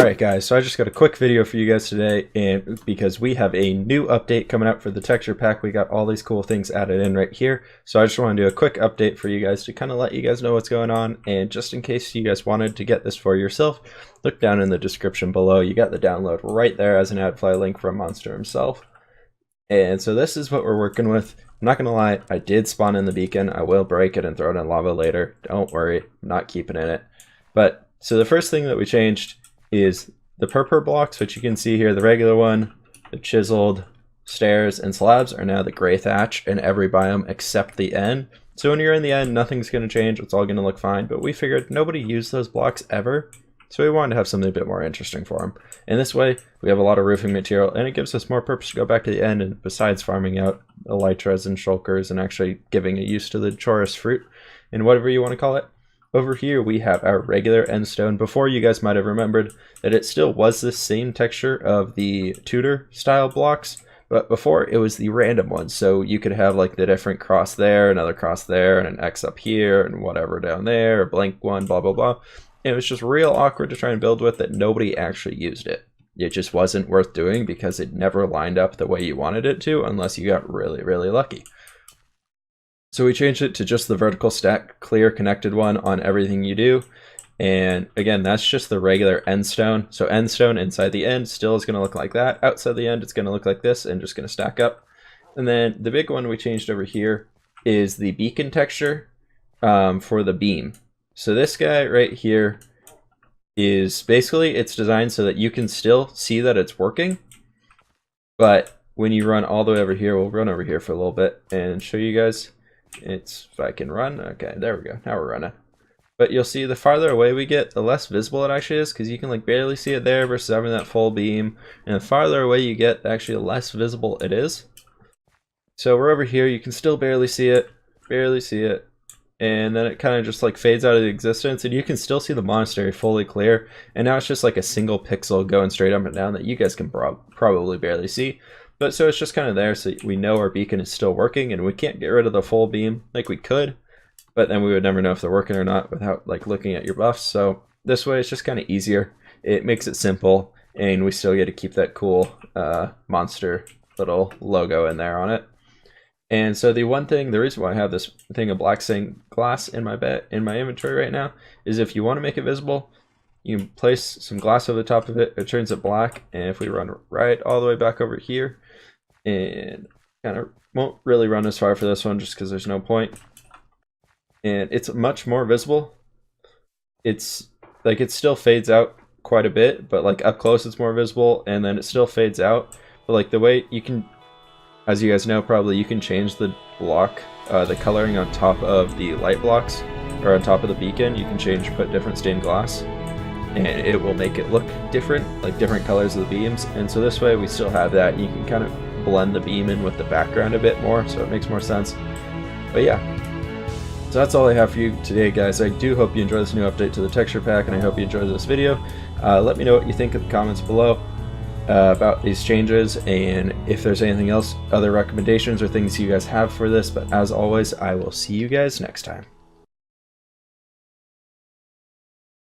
Alright guys, so I just got a quick video for you guys today, and because we have a new update coming out for the texture pack. We got all these cool things added in right here, so I just want to do a quick update for you guys to kind of let you guys know what's going on. And just in case you guys wanted to get this for yourself, look down in the description below. You got the download right there as an AdFly link from Monster himself. And so this is what we're working with. I'm not gonna lie, I did spawn in the beacon. I will break it and throw it in lava later, don't worry, I'm not keeping in it. But so the first thing that we changed is the purple blocks, which you can see here. The regular one, the chiseled stairs and slabs are now the gray thatch in every biome except the end. So when you're in the end, nothing's going to change, it's all going to look fine. But we figured nobody used those blocks ever, so we wanted to have something a bit more interesting for them. And this way we have a lot of roofing material, and it gives us more purpose to go back to the end. And besides farming out elytras and shulkers and actually giving a use to the chorus fruit and whatever you want to call it. Over here we have our regular end stone. Before, you guys might have remembered that it still was the same texture of the Tudor style blocks, but before it was the random ones. So you could have like the different cross there, another cross there, and an X up here, and whatever down there, a blank one, blah blah blah. And it was just real awkward to try and build with that nobody actually used it. It just wasn't worth doing because it never lined up the way you wanted it to unless you got really lucky. So we changed it to just the vertical stack, clear connected one on everything you do. And again, that's just the regular end stone. So end stone inside the end still is going to look like that. Outside the end, it's going to look like this and just going to stack up. And then the big one we changed over here is the beacon texture for the beam. So this guy right here is basically, it's designed so that you can still see that it's working. But when you run all the way over here, we'll run over here for a little bit and show you guys. It's, if I can run, okay, there we go, now we're running. But you'll see the farther away we get, the less visible it actually is, because you can like barely see it there versus having that full beam. And the farther away you get, actually the less visible it is. So we're over here, you can still barely see it, and then it kind of just like fades out of existence, and you can still see the monastery fully clear. And now it's just like a single pixel going straight up and down that you guys can probably barely see. But so it's just kind of there, so we know our beacon is still working, and we can't get rid of the full beam like we could, but then we would never know if they're working or not without like looking at your buffs. So this way it's just kind of easier. It makes it simple, and we still get to keep that cool monster little logo in there on it. And so the reason why I have this thing of black stained glass in my inventory right now is if you want to make it visible, you can place some glass over the top of it, it turns it black. And if we run right all the way back over here, and kind of won't really run as far for this one just because there's no point, and it's much more visible. It's like it still fades out quite a bit, but like up close it's more visible, and then it still fades out. But like the way you can, as you guys know probably, you can change the block, the coloring on top of the light blocks or on top of the beacon. You can put different stained glass, and it will make it look different, like different colors of the beams. And so this way we still have that. You can kind of blend the beam in with the background a bit more, so it makes more sense. But yeah, so that's all I have for you today, guys. I do hope you enjoy this new update to the texture pack, and I hope you enjoyed this video. Let me know what you think in the comments below about these changes, and if there's anything else, other recommendations or things you guys have for this. But as always, I will see you guys next time.